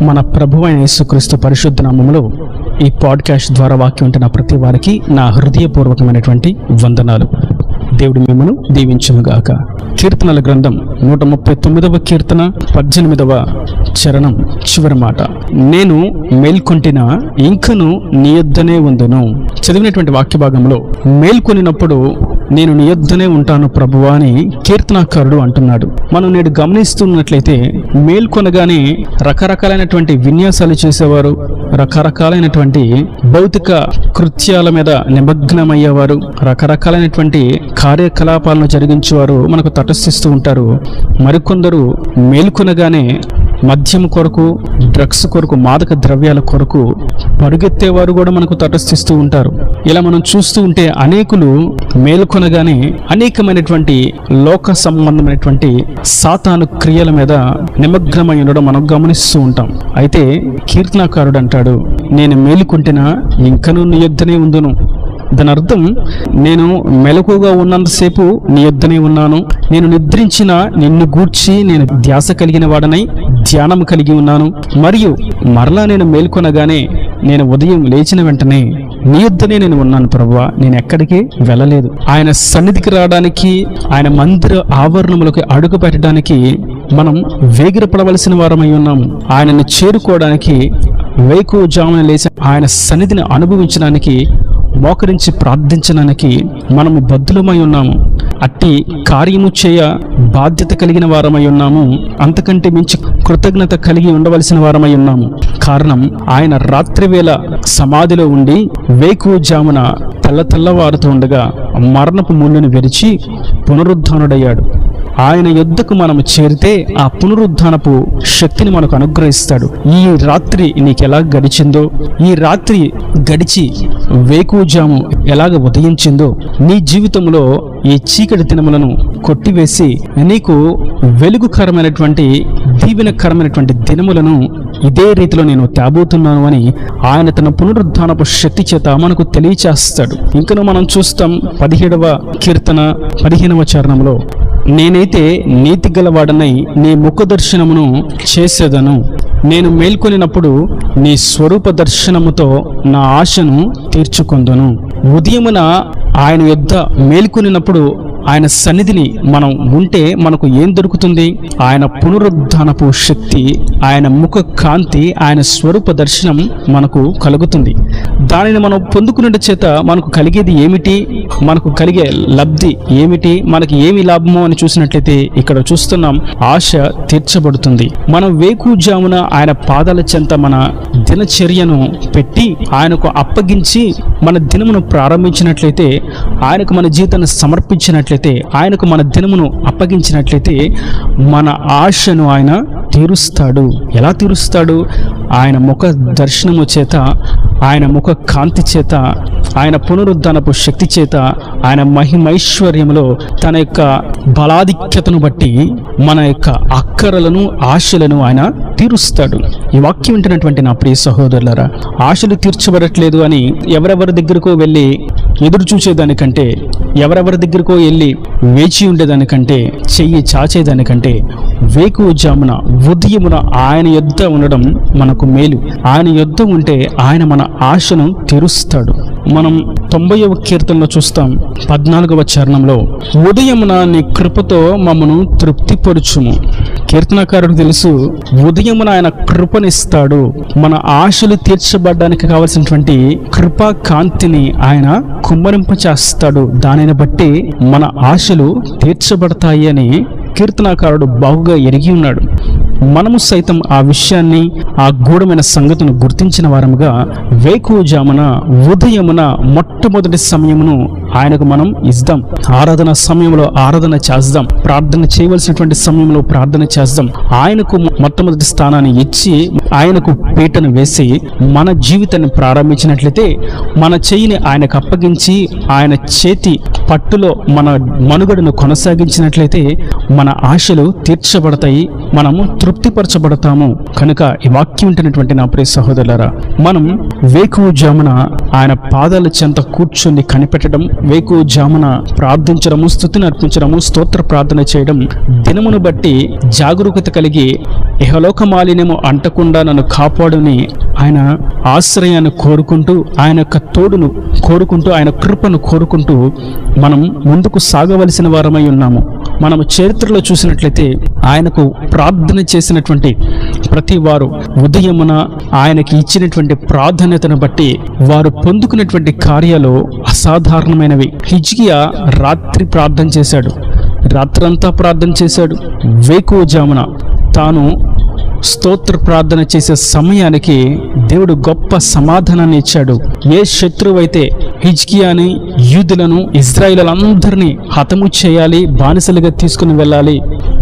మన ప్రభువైన యేసుక్రీస్తు పరిశుద్ధ నామములో ఈ పాడ్కాస్ట్ ద్వారా వాక్యం ఉంటున్న ప్రతి వారికి నా హృదయపూర్వకమైనటువంటి వందనాలు. దేవుడు మిమ్మను దీవించునుగాక. కీర్తనల గ్రంథం 139వ కీర్తన 18వ చరణం చివరి మాట, నేను మేల్కొంటిన ఇంకను నీ యొద్దనే ఉందును. చదివినటువంటి వాక్య భాగంలో మేల్కొనినప్పుడు నేను నీ యొద్దనే ఉంటాను ప్రభువా అని కీర్తనాకారుడు అంటున్నాడు. మనం నేడు గమనిస్తున్నట్లయితే మేల్కొనగానే రకరకాలైనటువంటి విన్యాసాలు చేసేవారు, రకరకాలైనటువంటి భౌతిక కృత్యాల మీద నిమగ్నమయ్యేవారు, రకరకాలైనటువంటి కార్యకలాపాలను జరిగించేవారు మనకు తటస్థిస్తూ ఉంటారు. మరికొందరు మేల్కొనగానే మద్యం కొరకు, డ్రగ్స్ కొరకు, మాదక ద్రవ్యాల కొరకు పరుగెత్తేవారు కూడా మనకు తటస్థిస్తూ ఉంటారు. ఇలా మనం చూస్తూ ఉంటే అనేకులు మేల్కొనగానే అనేకమైనటువంటి లోక సంబంధమైనటువంటి సాతాను క్రియల మీద నిమగ్నమై ఉండడం మనం గమనిస్తూ ఉంటాం. అయితే కీర్తనాకారుడు అంటాడు, నేను మేలుకుంటేనా ఇంకనూ నీ యొద్దనే ఉందును. దాని అర్థం, నేను మెలకుగా ఉన్నంతసేపు నీ యొద్దనే ఉన్నాను, నేను నిద్రించిన నిన్ను గూర్చి నేను ధ్యాస కలిగిన వాడనై ధ్యానం కలిగి ఉన్నాను, మరియు మరలా నేను మేల్కొనగానే నేను ఉదయం లేచిన వెంటనే నీ యొద్దనే నేను ఉన్నాను ప్రభువా, నేను ఎక్కడికి వెళ్ళలేదు. ఆయన సన్నిధికి రావడానికి, ఆయన మందిర ఆవరణములకు అడుగు పెట్టడానికి మనం వేగిరపడవలసిన వారమై ఉన్నాము. ఆయనను చేరుకోవడానికి వేకువజామున లేచి ఆయన సన్నిధిని అనుభవించడానికి, మోకరించి ప్రార్థించడానికి మనము బద్ధులమై ఉన్నాము. అట్టి కార్యము చేయ బాధ్యత కలిగిన వారమై ఉన్నాము. అంతకంటే మించి కృతజ్ఞత కలిగి ఉండవలసిన వారమై ఉన్నాము. కారణం, ఆయన రాత్రివేళ సమాధిలో ఉండి వేకువజామున తెల్లవారుతూ ఉండగా మరణపు ముళ్ళను విరిచి పునరుద్ధానుడయ్యాడు. ఆయన యొద్దకు మనము చేరితే ఆ పునరుద్ధానపు శక్తిని మనకు అనుగ్రహిస్తాడు. ఈ రాత్రి నీకెలా గడిచిందో, ఈ రాత్రి గడిచి వేకువజాము ఎలాగ ఉదయించిందో, నీ జీవితంలో ఈ చీకటి దినములను కొట్టివేసి నీకు వెలుగుకరమైనటువంటి, దీవెనకరమైనటువంటి దినములను ఇదే రీతిలో నేను తేబోతున్నాను అని ఆయన తన పునరుద్ధానపు శక్తి చేత మనకు తెలియచేస్తాడు. ఇంకను మనం చూస్తాం 17వ కీర్తన 15వ చరణంలో, నేనైతే నీతి గలవాడనై నీ ముఖ దర్శనమును చేసేదను. నేను మేల్కొనినప్పుడు నీ స్వరూప దర్శనముతో నా ఆశను తీర్చుకొందును. ఉదయమున ఆయన యొద్ద మేల్కొనినప్పుడు ఆయన సన్నిధిని మనం ఉంటే మనకు ఏం దొరుకుతుంది? ఆయన పునరుద్ధానపు శక్తి, ఆయన ముఖ కాంతి, ఆయన స్వరూప దర్శనం మనకు కలుగుతుంది. దానిని మనం పొందుకునే చేత మనకు కలిగేది ఏమిటి? మనకు కలిగే లబ్ధి ఏమిటి? మనకి ఏమి లాభమో అని చూసినట్లయితే ఇక్కడ చూస్తున్నాం, ఆశ తీర్చబడుతుంది. మనం వేకువజామున ఆయన పాదాల చెంత మన దినచర్యను పెట్టి ఆయనకు అప్పగించి మన దినమును ప్రారంభించినట్లయితే, ఆయనకు మన జీవితాన్ని సమర్పించినట్లయితే, ఆయనకు మన దినమును అప్పగించినట్లయితే మన ఆశను ఆయన తీరుస్తాడు. ఎలా తీరుస్తాడు? ఆయన ముఖ దర్శనము చేత, ఆయన ముఖ కాంతి చేత, ఆయన పునరుద్ధానపు శక్తి చేత, ఆయన మహిమైశ్వర్యములో తన యొక్క బలాధిక్యతను బట్టి మన యొక్క అక్కరలను, ఆశలను ఆయన తీరుస్తాడు. ఈ వాక్యం వింటున్నటువంటి నా ప్రియ సహోదరులారా, ఆశలు తీర్చబడట్లేదు అని ఎవరెవరి దగ్గరకో వెళ్ళి ఎదురు చూసేదానికంటే, ఎవరెవరి దగ్గరకో వెళ్ళి వేచి ఉండేదానికంటే, చెయ్యి చాచేదానికంటే వేకువజామున ఉదయమున ఆయన యొద్ద ఉండడం మనకు మేలు. ఆయన యొద్ద ఉంటే ఆయన మన ఆశను తీరుస్తాడు. మనం 90వ కీర్తనలో చూస్తాం 14వ చరణంలో, ఉదయమున నీ కృపతో మమ్మను తృప్తిపరుచుము. కీర్తనకారుడికి తెలుసు, ఉదయమున ఆయన కృపనిస్తాడు. మన ఆశలు తీర్చబడడానికి కావలసినటువంటి కృపా కాంతిని ఆయన కుమ్మరింపచేస్తాడు. దానిని బట్టి మన ఆశలు తీర్చబడతాయి అని కీర్తనాకారుడు బాగుగా ఎరిగి ఉన్నాడు. మనము సైతం ఆ విషయాన్ని, ఆ గూఢమైన సంగతిని గుర్తించిన వారముగా వేకువజామున, ఉదయమున మొట్టమొదటి సమయమును ఆయనకు మనం ఇద్దాం. ఆరాధన సమయంలో ఆరాధన చేద్దాం, ప్రార్థన చేయవలసినటువంటి సమయంలో ప్రార్థన చేద్దాం. ఆయనకు మొట్టమొదటి స్థానాన్ని ఇచ్చి, ఆయనకు పీటను వేసి మన జీవితాన్ని ప్రారంభించినట్లయితే, మన చెయ్యిని ఆయనకు అప్పగించి ఆయన చేతి పట్టులో మన మనుగడను కొనసాగించినట్లయితే మన ఆశలు తీర్చబడతాయి, మనము తృప్తిపరచబడతాము. కనుక ఈ వాక్యం వింటున్నటువంటి నా ప్రియ సహోదరులారా, మనం వేకువజామున ఆయన పాదాల చెంత కూర్చొని కనిపెట్టడం వేకువజామున ప్రార్థించడము, స్తుతిని అర్పించడము, స్తోత్ర ప్రార్థన చేయడం, దినమును బట్టి జాగరూకత కలిగి ఇహలోక మాలిన్యము అంటకుండా నన్ను కాపాడుని ఆయన ఆశ్రయాన్ని కోరుకుంటూ, ఆయన యొక్క తోడును కోరుకుంటూ, ఆయన కృపను కోరుకుంటూ మనం ముందుకు సాగవలసిన వారమై ఉన్నాము. మనము చరిత్రలో చూసినట్లయితే ఆయనకు ప్రార్థన చేసినటువంటి ప్రతి వారు ఉదయమున ఆయనకి ఇచ్చినటువంటి ప్రాధాన్యతను బట్టి వారు పొందుకున్నటువంటి కార్యాలు అసాధారణమైనవి. హిజ్కియా రాత్రి ప్రార్థన చేశాడు, రాత్రంతా ప్రార్థన చేశాడు. వేకువజామున తాను స్తోత్ర ప్రార్థన చేసే సమయానికి దేవుడు గొప్ప సమాధానాన్ని ఇచ్చాడు. ఏ శత్రువు అయితే హిజ్కియాని, యూదులను, ఇజ్రాయిలందరినీ హతము చేయాలి, బానిసలుగా తీసుకుని వెళ్ళాలి,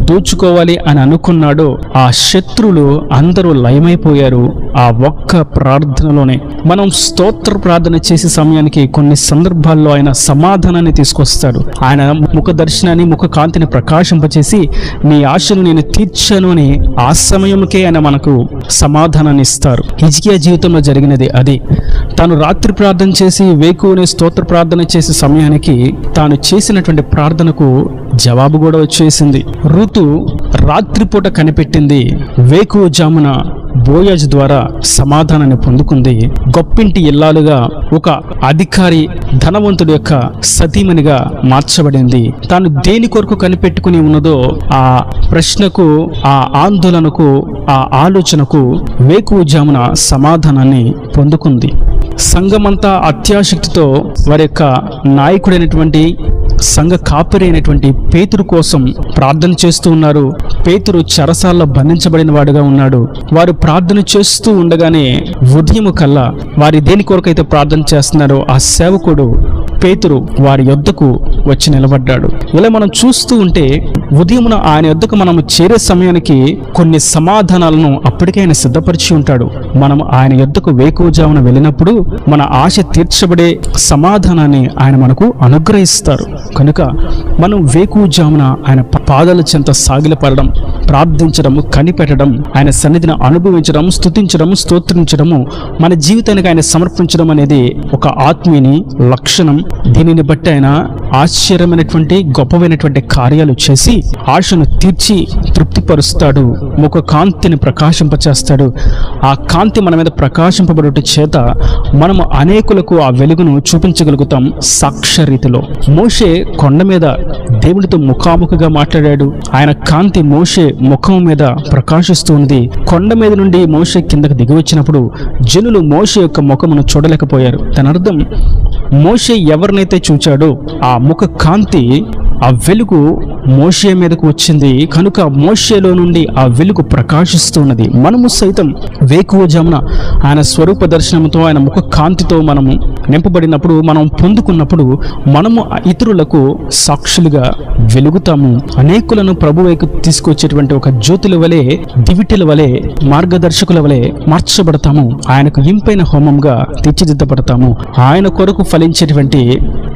దోచుకోవాలి అని అనుకున్నాడో ఆ శత్రువులు అందరూ లయమైపోయారు ఆ ఒక్క ప్రార్థనలోనే. మనం స్తోత్ర ప్రార్థన చేసే సమయానికి కొన్ని సందర్భాల్లో ఆయన సమాధానాన్ని తీసుకొస్తాడు. ఆయన ముఖ దర్శనాన్ని, ముఖ కాంతిని ప్రకాశింపచేసి నీ ఆశను నేను తీర్చాను అని ఆ సమయంకే ఆయన మనకు సమాధానాన్ని ఇస్తారు. హిజ్కియా జీవితంలో జరిగినది అది. తాను రాత్రి ప్రార్థన చేసి వేకువనే స్తోత్ర ప్రార్థన చేసే సమయానికి తాను చేసినటువంటి ప్రార్థనకు జవాబు కూడా వచ్చేసింది. ఋతు రాత్రిపూట కనిపెట్టింది, వేకువజామున బోయాజు ద్వారా సమాధానాన్ని పొందుకుంది. గొప్పింటి ఇల్లాలుగా, ఒక అధికారి ధనవంతుడి యొక్క సతీమణిగా మార్చబడింది. తాను దేని కొరకు కనిపెట్టుకుని ఉన్నదో ఆ ప్రశ్నకు, ఆ ఆందోళనకు, ఆ ఆలోచనకు వేకువజామున సమాధానాన్ని పొందుకుంది. సంఘమంతా అత్యాశక్తితో వారి యొక్క నాయకుడైనటువంటి సంఘ కాపరి అయినటువంటి పేతురు కోసం ప్రార్థన చేస్తూ ఉన్నారు. పేతురు చెరసాల్లో బంధించబడిన వాడుగా ఉన్నాడు. వారు ప్రార్థన చేస్తూ ఉండగానే ఉదయం కల్లా వారి దేని కొరకైతే ప్రార్థన చేస్తున్నారో ఆ సేవకుడు పేతురు వారి యొద్దకు వచ్చి నిలబడ్డాడు. ఇలా మనం చూస్తూ ఉంటే ఉదయమున ఆయన యొద్దకు మనము చేరే సమయానికి కొన్ని సమాధానాలను అప్పటికే ఆయన సిద్ధపరిచి ఉంటాడు. మనం ఆయన యొద్దకు వేకువజామున వెళ్ళినప్పుడు మన ఆశ తీర్చబడే సమాధానాన్ని ఆయన మనకు అనుగ్రహిస్తారు. కనుక మనం వేకువజామున ఆయన పాదాల చెంత సాగిలపడడం, ప్రార్థించడము, కనిపెట్టడం, ఆయన సన్నిధిని అనుభవించడం, స్తుతించడము, స్తోత్రించడము, మన జీవితానికి ఆయన సమర్పించడం అనేది ఒక ఆత్మీయుని లక్షణం. దీనిని బట్టి ఆయన ఆశ్చర్యమైనటువంటి గొప్పమైనటువంటి కార్యాలు చేసి ఆశను తీర్చి తృప్తిపరుస్తాడు. ముఖ కాంతిని ప్రకాశింపచేస్తాడు. ఆ కాంతి మన మీద ప్రకాశింపబడుట చేత మనము అనేకులకు ఆ వెలుగును చూపించగలుగుతాం సాక్ష్యరీతిలో. మోషే కొండ మీద దేవుడితో ముఖాముఖిగా మాట్లాడాడు. ఆయన కాంతి మోషే ముఖం మీద ప్రకాశిస్తూ ఉంది. కొండ మీద నుండి మోషే కిందకు దిగి వచ్చినప్పుడు జనులు మోషే యొక్క ముఖమును చూడలేకపోయారు. దాని అర్థం మోషే ఎవరినైతే చూచాడో ఆ ముఖ కాంతి, ఆ వెలుగు మోషే మీదకు వచ్చింది. కనుక మోషేలో నుండి ఆ వెలుగు ప్రకాశిస్తున్నది. మనము సైతం వేకువజామున ఆయన స్వరూప దర్శనంతో, ఆయన ముఖ కాంతితో మనము నింపబడినప్పుడు, మనం పొందుకున్నప్పుడు మనము ఇతరులకు సాక్షులుగా వెలుగుతాము. అనేకులను ప్రభువైపు తీసుకొచ్చేటువంటి ఒక జ్యోతుల వలె, దివిటిల వలె, మార్గదర్శకుల వలె మార్చబడతాము. ఆయనకు ఇంపైన హోమంగా తీర్చిదిద్దబడతాము. ఆయన కొరకు ఫలించేటువంటి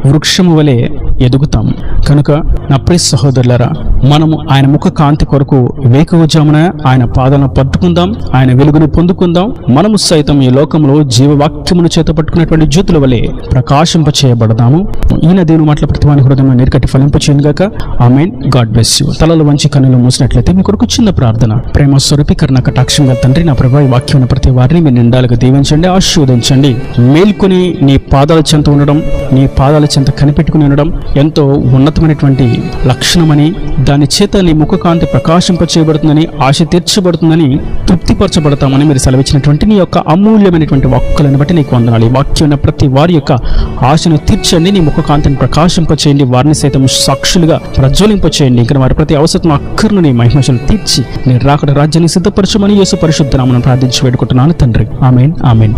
వృక్షము వలె ఎదుగుతాము. కనుక నా ప్రియ సహోదరులారా, మనము ఆయన ముఖ కాంతి కొరకు వేకువజామున ఆయన పాదాలను పట్టుకుందాం, ఆయన వెలుగును పొందుకుందాం. మనము సైతం ఈ లోకంలో జీవవాక్యమును చేత పట్టుకున్నటువంటి జ్యోతుల వలె ప్రకాశింప చేయబడదాము. ఈయన దేవుని మాటల ప్రతివాని హృదయంలో నీరుకట్టి ఫలింపచేయను గాక. ఆమేన్. God bless you. తలలు వంచి కన్నులు మూసినట్లయితే మీ కొరకు చిన్న ప్రార్థన. ప్రేమ స్వరూపీకరణ కటాక్షంగా తండ్రి, నా ప్రభా ఈ వాక్యం ప్రతి వారిని మీరు నిండాలుగా దీవించండి, ఆశీర్వదించండి. మేల్కొని నీ పాదాల చెంత ఉండడం, నీ పాదాల చెంత కనిపెట్టుకుని ఉండడం ఎంతో ఉన్నతమైనటువంటి లక్షణమని, దాని చేత నీ ముఖ కాంతి ప్రకాశింప చేయబడుతుందని, ఆశ తీర్చబడుతుందని, తృప్తిపరచబడతామని మీరు సెలవిచ్చినటువంటి నీ యొక్క అమూల్యమైనటువంటి వాక్కులను బట్టి నీకు వందనాలు. ఈ వాక్యం ప్రతి వారి యొక్క ఆశను తీర్చండి, నీ ముఖ కాంతిని ప్రకాశింప చేయండి, వారిని సైతం సాక్షులుగా ప్రజ్వలింప చేయండి. ఇంకా వారి ప్రతి అవసరం అక్కర్ను నీ మహిమను తీర్చి నీ రాకడ రాజ్యాన్ని సిద్ధపరచమని యేసు పరిశుద్ధ నామమున ప్రార్థించి వేడుకుంటున్నాను తండ్రి. ఆమేన్. ఆమేన్.